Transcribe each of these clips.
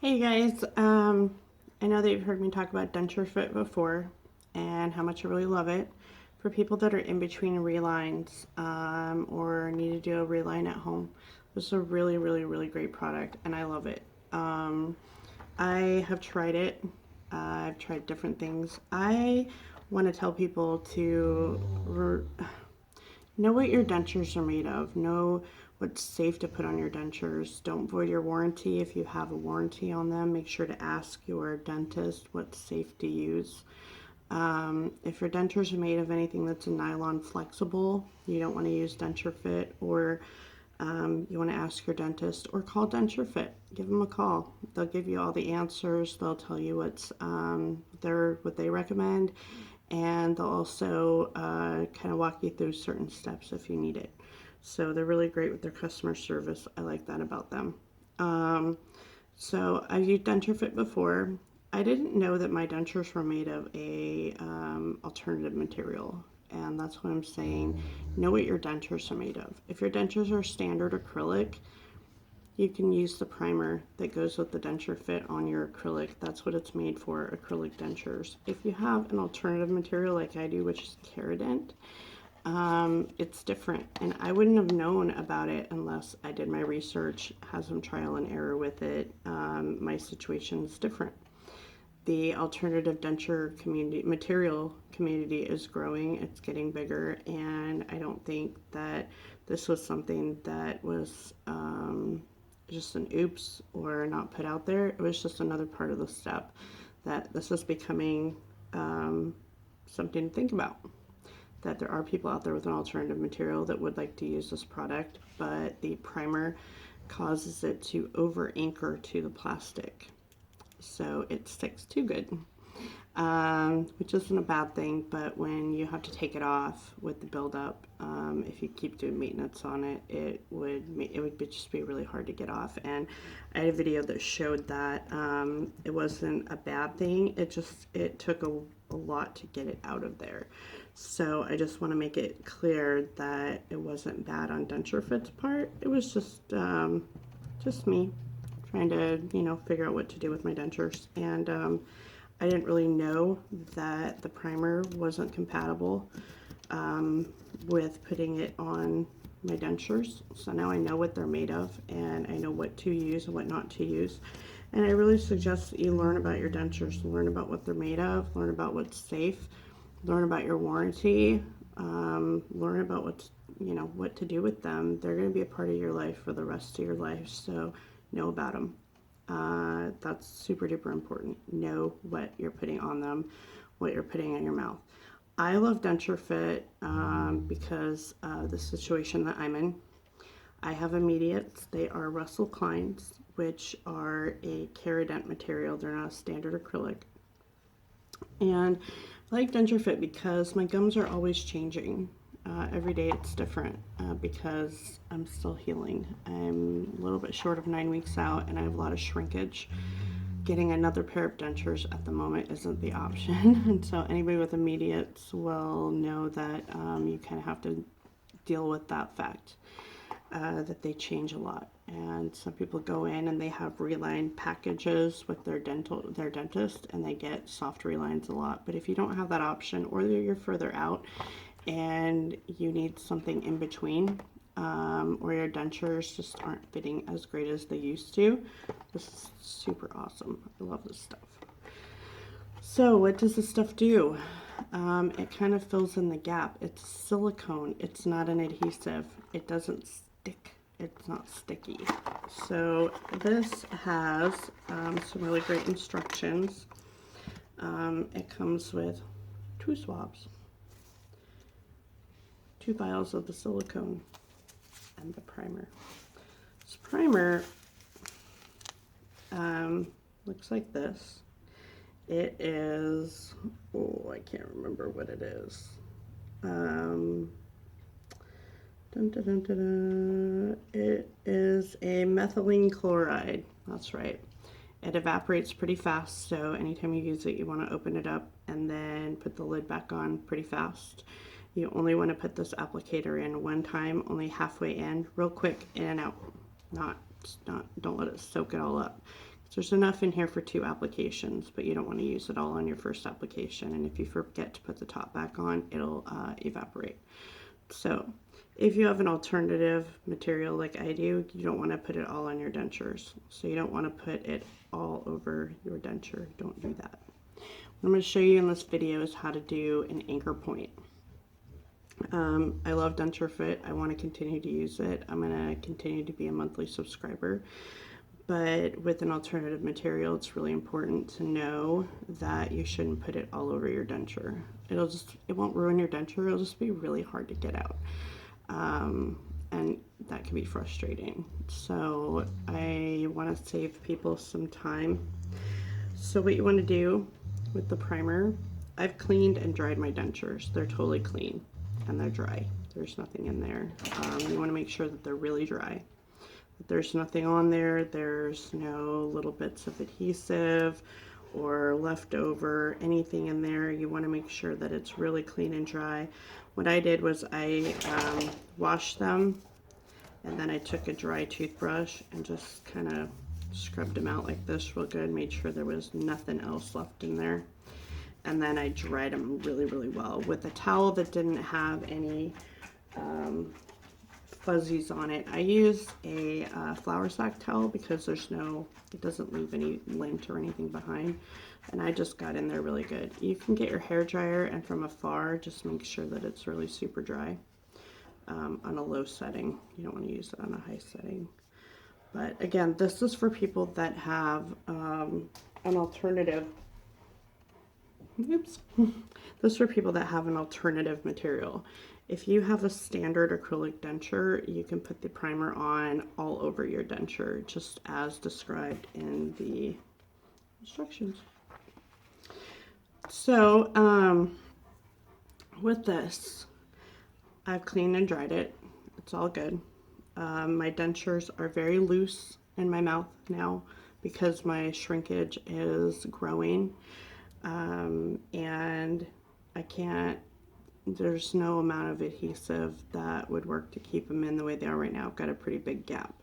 Hey guys, I know that you've heard me talk about DentureFit before and how much I really love it. For people that are in between relines or need to do a reline at home, this is a really great product and I love it. I have tried it. I've tried different things. I want to tell people to know what your dentures are made of. Know what's safe to put on your dentures. Don't void your warranty if you have a warranty on them. Make sure to ask your dentist what's safe to use. If your dentures are made of anything that's a nylon flexible, you don't want to use DensureFit, or you want to ask your dentist or call DensureFit. Give them a call. They'll give you all the answers. They'll tell you what's what they recommend, and they'll also kind of walk you through certain steps if you need it. So they're really great with their customer service. I like that about them. So I've used DentureFit before. I didn't know that my dentures were made of a alternative material, and that's what I'm saying. Know what your dentures are made of. If your dentures are standard acrylic, you can use the primer that goes with the DentureFit on your acrylic. That's what it's made for, acrylic dentures. If you have an alternative material like I do, which is Keradent, it's different, and I wouldn't have known about it unless I did my research, had some trial and error with it. My situation is different. The alternative denture material community is growing. It's getting bigger, and I don't think that this was something that was just an oops or not put out there. It was just another part of the step that this is becoming something to think about. That there are people out there with an alternative material that would like to use this product, but the primer causes it to over anchor to the plastic, so it sticks too good, which isn't a bad thing. But when you have to take it off with the buildup, if you keep doing maintenance on it, it would just be really hard to get off. And I had a video that showed that it wasn't a bad thing. It took a lot to get it out of there. So I just want to make it clear that it wasn't bad on DentureFit's part. It was just me trying to, figure out what to do with my dentures. And I didn't really know that the primer wasn't compatible with putting it on my dentures. So now I know what they're made of, and I know what to use and what not to use. And I really suggest that you learn about your dentures, learn about what they're made of, learn about what's safe, learn about your warranty, learn about what to do with them. They're going to be a part of your life for the rest of your life, so know about them. That's super duper important. Know what you're putting on them, what you're putting in your mouth. I love DentureFit because of the situation that I'm in. I have immediates. They are Russell Klein's, which are a Keradent material. They're not a standard acrylic. And I like DentureFit because my gums are always changing. Every day it's different because I'm still healing. I'm a little bit short of 9 weeks out, and I have a lot of shrinkage. Getting another pair of dentures at the moment isn't the option. And so anybody with immediates will know that you kind of have to deal with that fact, that they change a lot. And some people go in and they have reline packages with their dentist, and they get soft relines a lot. But if you don't have that option, or you're further out and you need something in between, or your dentures just aren't fitting as great as they used to, this is super awesome. I love this stuff. So what does this stuff do? It kind of fills in the gap. It's silicone. It's not an adhesive. It doesn't stick. It's not sticky. So this has some really great instructions. It comes with 2 swabs, 2 vials of the silicone, and the primer. This primer looks like this. It is, I can't remember what it is. It is a methylene chloride. That's right. It evaporates pretty fast, so anytime you use it, you want to open it up and then put the lid back on pretty fast. You only want to put this applicator in one time, only halfway in, real quick, in and out. Don't let it soak it all up. there's enough in here for 2 applications, but you don't want to use it all on your first application. And if you forget to put the top back on, it'll evaporate. So if you have an alternative material like I do, you don't want to put it all on your dentures. So you don't want to put it all over your denture. Don't do that. What I'm going to show you in this video is how to do an anchor point. I love DenSureFit. I want to continue to use it. I'm going to continue to be a monthly subscriber. But with an alternative material, it's really important to know that you shouldn't put it all over your denture. It won't ruin your denture. It'll just be really hard to get out. And that can be frustrating. So I want to save people some time. So what you want to do with the primer, I've cleaned and dried my dentures. They're totally clean and they're dry. There's nothing in there. You want to make sure that they're really dry. That there's nothing on there. There's no little bits of adhesive or leftover, anything in there. You want to make sure that it's really clean and dry. What I did was I washed them, and then I took a dry toothbrush and just kind of scrubbed them out like this real good, made sure there was nothing else left in there. And then I dried them really, really well with a towel that didn't have any fuzzies on it. I used a flour sack towel because it doesn't leave any lint or anything behind. And I just got in there really good. You can get your hair dryer, and from afar, just make sure that it's really super dry on a low setting. You don't want to use it on a high setting. But again, this is for people that have an alternative. Oops. This is for people that have an alternative material. If you have a standard acrylic denture, you can put the primer on all over your denture, just as described in the instructions. So, with this, I've cleaned and dried it. It's all good. My dentures are very loose in my mouth now because my shrinkage is growing. And there's no amount of adhesive that would work to keep them in the way they are right now. I've got a pretty big gap.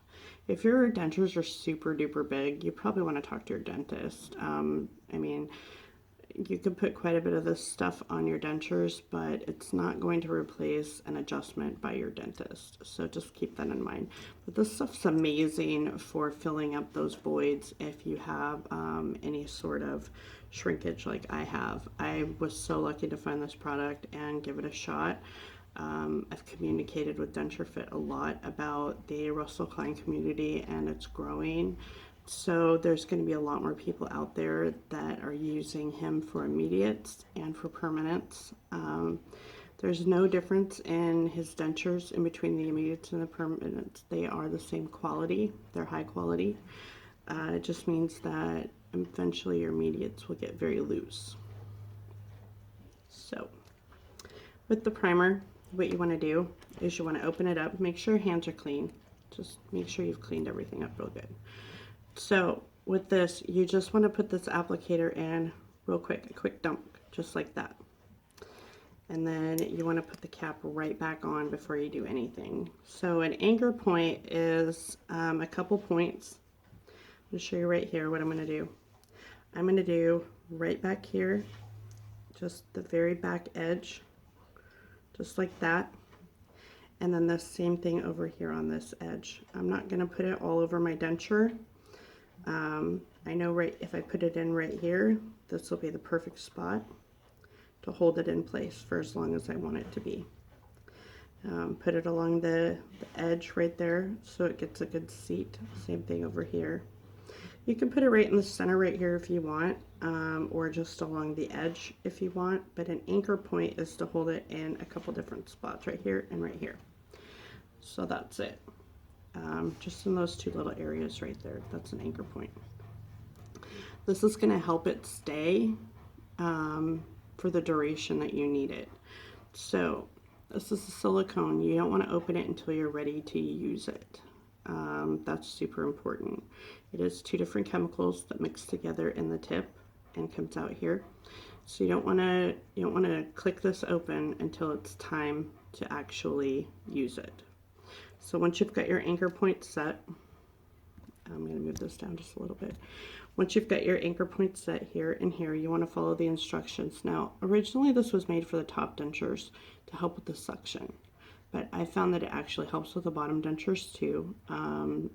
If your dentures are super duper big, you probably want to talk to your dentist. I mean, you can put quite a bit of this stuff on your dentures, but it's not going to replace an adjustment by your dentist. So just keep that in mind. But this stuff's amazing for filling up those voids if you have any sort of shrinkage like I have. I was so lucky to find this product and give it a shot. I've communicated with DenSureFit a lot about the Russell Klein community, and it's growing. So there's going to be a lot more people out there that are using him for immediates and for permanents. There's no difference in his dentures in between the immediates and the permanents. They are the same quality. They're high quality. It just means that eventually your immediates will get very loose. So with the primer, what you want to do is you want to open it up. Make sure your hands are clean. Just make sure you've cleaned everything up real good. So with this, you just want to put this applicator in real quick, a quick dump, just like that. And then you want to put the cap right back on before you do anything. So an anchor point is a couple points. I'm going to show you right here what I'm going to do. I'm going to do right back here, just the very back edge, just like that. And then the same thing over here on this edge. I'm not going to put it all over my denture. I know if I put it in right here, this will be the perfect spot to hold it in place for as long as I want it to be. Put it along the edge right there so it gets a good seat. Same thing over here. You can put it right in the center right here if you want, or just along the edge if you want, but an anchor point is to hold it in a couple different spots right here and right here. So that's it. Just in those two little areas right there, that's an anchor point. This is going to help it stay for the duration that you need it. So this is a silicone. You don't want to open it until you're ready to use it. That's super important. It is 2 different chemicals that mix together in the tip and comes out here. So you don't want to click this open until it's time to actually use it. So once you've got your anchor point set, I'm going to move this down just a little bit. Once you've got your anchor points set here and here, you want to follow the instructions. Now, originally this was made for the top dentures to help with the suction, but I found that it actually helps with the bottom dentures too.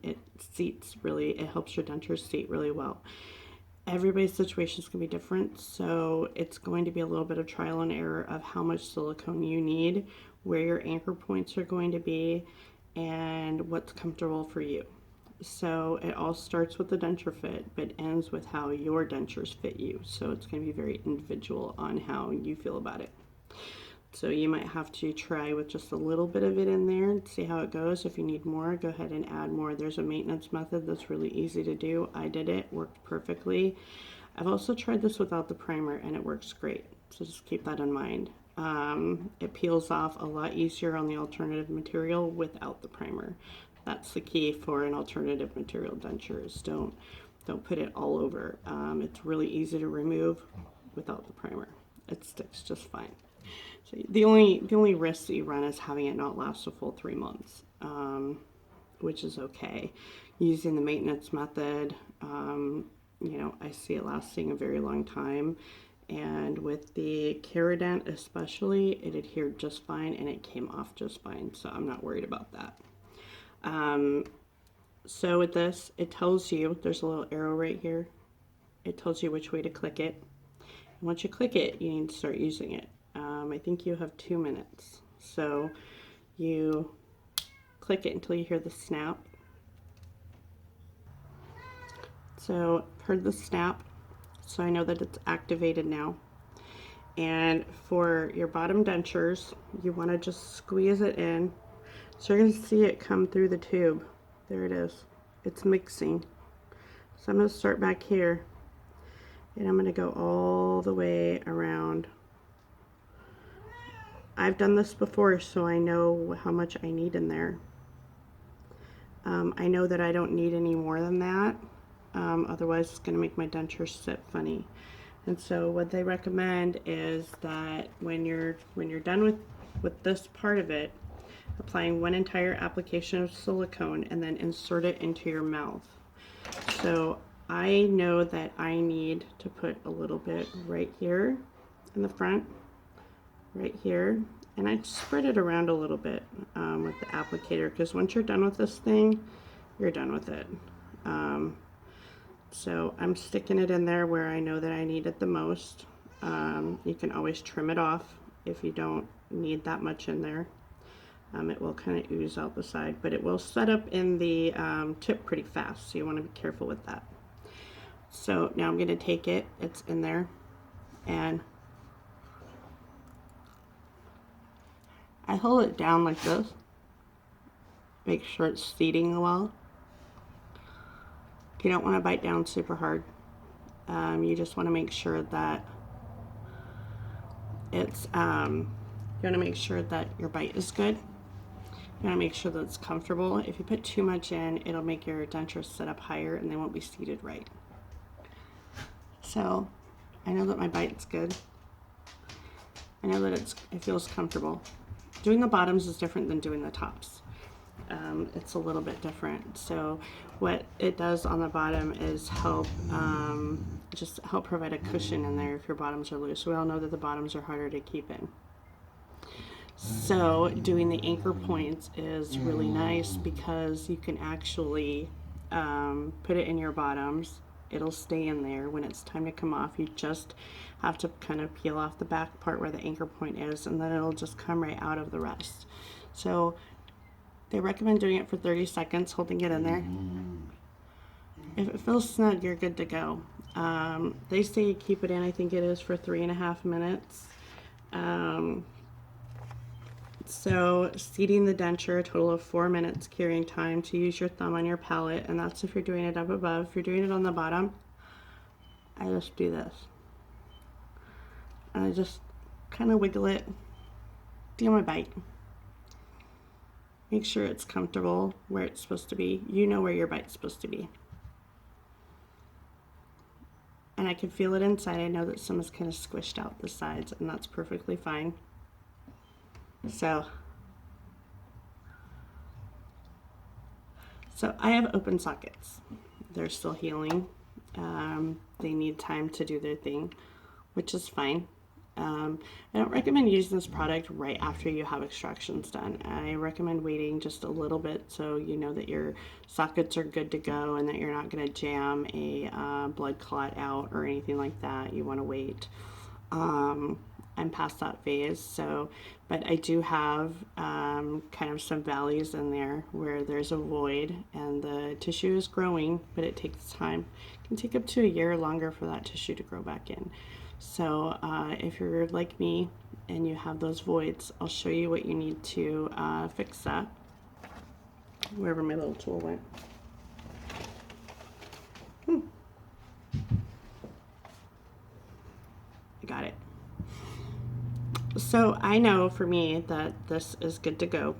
It helps your dentures seat really well. Everybody's situations can be different, so it's going to be a little bit of trial and error of how much silicone you need, where your anchor points are going to be, and what's comfortable for you. So it all starts with the denture fit, but ends with how your dentures fit you. So it's going to be very individual on how you feel about it. So you might have to try with just a little bit of it in there and see how it goes. If you need more, go ahead and add more. There's a maintenance method that's really easy to do. I did it, worked perfectly. I've also tried this without the primer and it works great. So just keep that in mind. It peels off a lot easier on the alternative material without the primer. That's the key for an alternative material denture is don't put it all over. It's really easy to remove without the primer. It sticks just fine. So the only risk that you run is having it not last a full 3 months, which is okay. Using the maintenance method, I see it lasting a very long time. And with the Caradent especially, it adhered just fine and it came off just fine. So I'm not worried about that. So with this, it tells you, there's a little arrow right here. It tells you which way to click it. And once you click it, you need to start using it. I think you have 2 minutes. So you click it until you hear the snap. So I've heard the snap, so I know that it's activated now. And for your bottom dentures, you want to just squeeze it in. So you're going to see it come through the tube. There it is. It's mixing. So I'm going to start back here. And I'm going to go all the way around. I've done this before, so I know how much I need in there. I know that I don't need any more than that. Otherwise, it's going to make my dentures sit funny. And so what they recommend is that when you're done with this part of it, applying one entire application of silicone and then insert it into your mouth. So I know that I need to put a little bit right here in the front, right here, and I spread it around a little bit with the applicator, because once you're done with this thing, you're done with it. So I'm sticking it in there where I know that I need it the most. You can always trim it off if you don't need that much in there. It will kind of ooze out the side, but it will set up in the tip pretty fast, so you want to be careful with that. So now I'm going to take it, it's in there, and I hold it down like this, make sure it's seating well. You don't want to bite down super hard. You just want to make sure that it's, you want to make sure that your bite is good. You want to make sure that it's comfortable. If you put too much in, it'll make your dentures sit up higher and they won't be seated right. So I know that my bite's good. I know that it feels comfortable. Doing the bottoms is different than doing the tops. It's a little bit different. So what it does on the bottom is help just help provide a cushion in there if your bottoms are loose. We all know that the bottoms are harder to keep in. So doing the anchor points is really nice because you can actually put it in your bottoms. It'll stay in there. When it's time to come off, you just have to kind of peel off the back part where the anchor point is, and then it'll just come right out of the rest. So they recommend doing it for 30 seconds, holding it in there. If it feels snug, you're good to go. They say keep it in, I think it is, for 3.5 minutes. So seating the denture, a total of 4 minutes curing time to use your thumb on your palate, and that's if you're doing it up above. If you're doing it on the bottom, I just do this. And I just kind of wiggle it, feel my bite. Make sure it's comfortable where it's supposed to be. You know where your bite's supposed to be. And I can feel it inside. I know that some is kind of squished out the sides, and that's perfectly fine. So I have open sockets. They're still healing. They need time to do their thing, which is fine. I don't recommend using this product right after you have extractions done. I recommend waiting just a little bit so you know that your sockets are good to go and that you're not going to jam a blood clot out or anything like that. You want to wait. I'm past that phase, so, but I do have kind of some valleys in there where there's a void and the tissue is growing, but it takes time. It can take up to a year longer for that tissue to grow back in. So if you're like me and you have those voids, I'll show you what you need to fix that. Wherever my little tool went. I got it. So I know for me that this is good to go.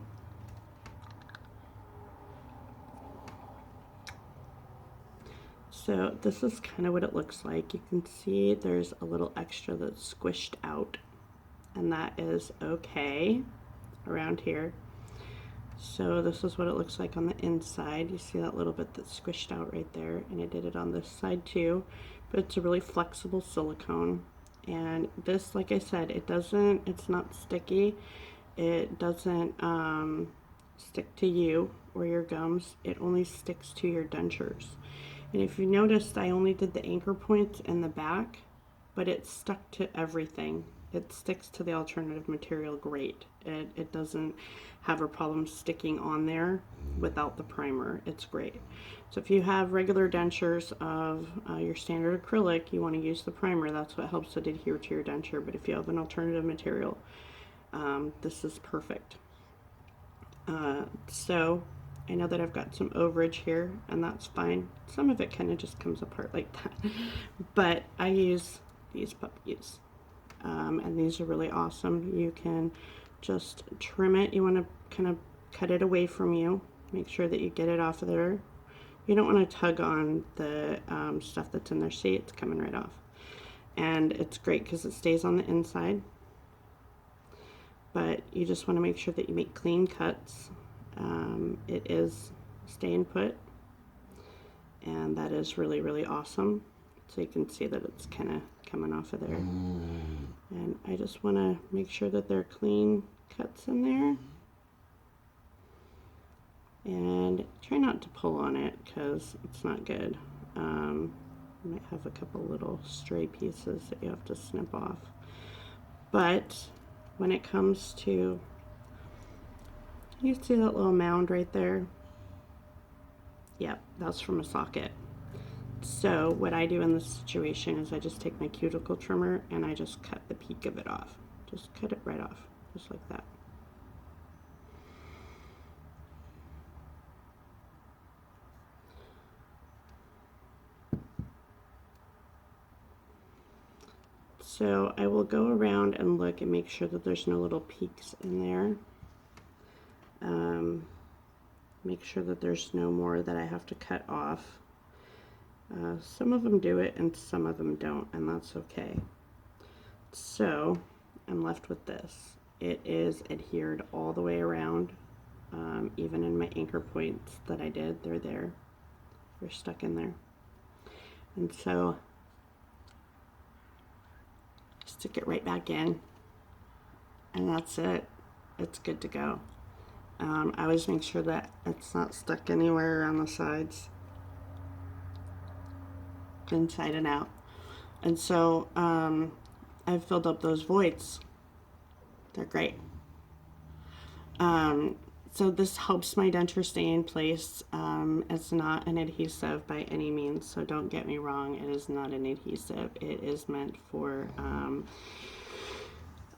So this is kind of what it looks like. You can see there's a little extra that's squished out, and that is okay around here. So this is what it looks like on the inside. You see that little bit that's squished out right there, and I did it on this side too, but it's a really flexible silicone. And this, like I said, it's not sticky. It doesn't stick to you or your gums. It only sticks to your dentures. And if you noticed, I only did the anchor points in the back, but it stuck to everything. It sticks to the alternative material great. It doesn't have a problem sticking on there without the primer. It's great. So if you have regular dentures of your standard acrylic, you want to use the primer. That's what helps it adhere to your denture. But if you have an alternative material, this is perfect. So I know that I've got some overage here, and that's fine. Some of it kind of just comes apart like that. But I use these puppies. And these are really awesome. You can just trim it. You want to kind of cut it away from you. Make sure that you get it off of there. You don't want to tug on the stuff that's in there. See, it's coming right off. And it's great because it stays on the inside. But you just want to make sure that you make clean cuts. It is staying put. And that is really, really awesome. So you can see that it's kind of coming off of there. And I just want to make sure that there are clean cuts in there. And try not to pull on it because it's not good. You might have a couple little stray pieces that you have to snip off. But when it comes to, you see that little mound right there? Yep, that's from a socket. So what I do in this situation is I just take my cuticle trimmer and I just cut the peak of it off. Just cut it right off, just like that. So I will go around and look and make sure that there's no little peaks in there. Make sure that there's no more that I have to cut off. Some of them do it and some of them don't, and that's okay. So I'm left with this. It is adhered all the way around. Even in my anchor points that I did, they're there. They're stuck in there. And so stick it right back in, and that's it. It's good to go. I always make sure that it's not stuck anywhere around the sides, inside and out. And so I've filled up those voids. They're great. So this helps my denture stay in place. It's not an adhesive by any means, so don't get me wrong, it is not an adhesive. It is meant for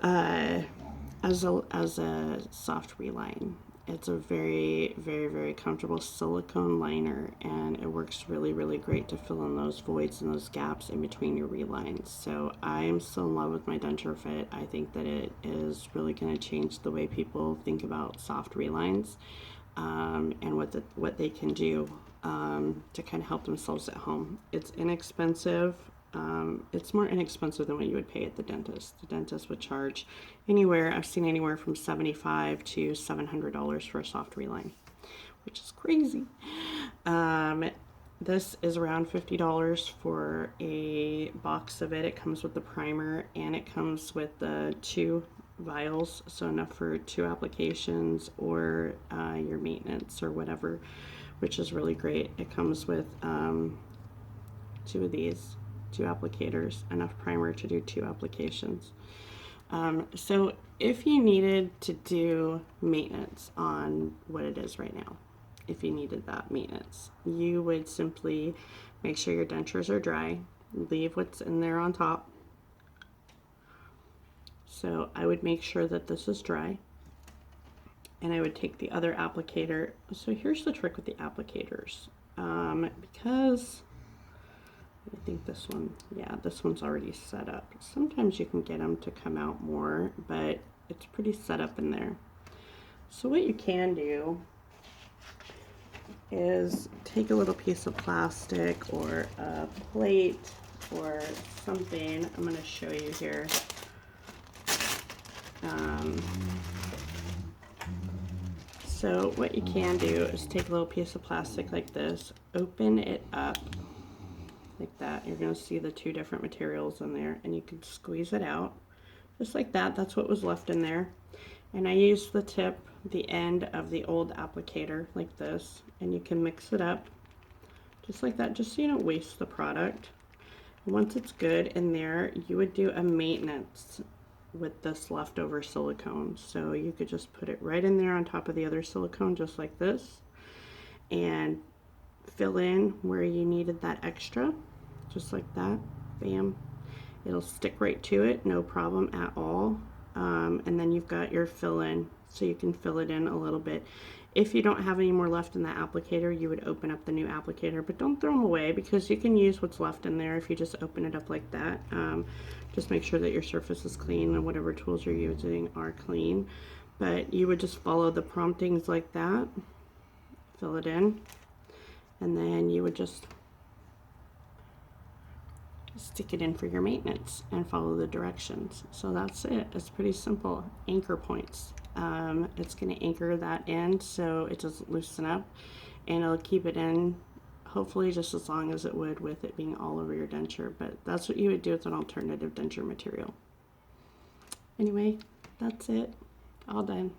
as a soft reline. It's a very, very, very comfortable silicone liner, and it works really, really great to fill in those voids and those gaps in between your relines. So I'm still in love with my DenSureFit. I think that it is really going to change the way people think about soft relines, and what they can do to kind of help themselves at home. It's inexpensive. It's more inexpensive than what you would pay at the dentist. The dentist would charge anywhere, I've seen anywhere from $75 to $700 for a soft reline, which is crazy. This is around $50 for a box of it. It comes with the primer and it comes with the 2 vials, so enough for 2 applications or your maintenance or whatever, which is really great. It comes with 2 of these, 2 applicators, enough primer to do 2 applications. So if you needed to do maintenance on what it is right now, if you needed that maintenance, you would simply make sure your dentures are dry, leave what's in there on top. So I would make sure that this is dry, and I would take the other applicator. So here's the trick with the applicators, because I think this one, yeah, this one's already set up. Sometimes you can get them to come out more, but it's pretty set up in there. So what you can do is take a little piece of plastic or a plate or something. I'm going to show you here. So what you can do is take a little piece of plastic like this, open it up like that. You're going to see the 2 different materials in there, and you can squeeze it out just like that. That's what was left in there. And I used the tip, the end of the old applicator like this, and you can mix it up just like that, just so you don't waste the product. And once it's good in there, you would do a maintenance with this leftover silicone. So you could just put it right in there on top of the other silicone just like this, and fill in where you needed that extra, just like that. Bam. It'll stick right to it, no problem at all. And then you've got your fill in, so you can fill it in a little bit. If you don't have any more left in that applicator, you would open up the new applicator, but don't throw them away, because you can use what's left in there if you just open it up like that. Just make sure that your surface is clean and whatever tools you're using are clean. But you would just follow the promptings like that, fill it in, and then you would just stick it in for your maintenance and follow the directions. So that's it. It's pretty simple. Anchor points. It's going to anchor that in so it doesn't loosen up, and it'll keep it in hopefully just as long as it would with it being all over your denture. But that's what you would do with an alternative denture material. Anyway, that's it. All done.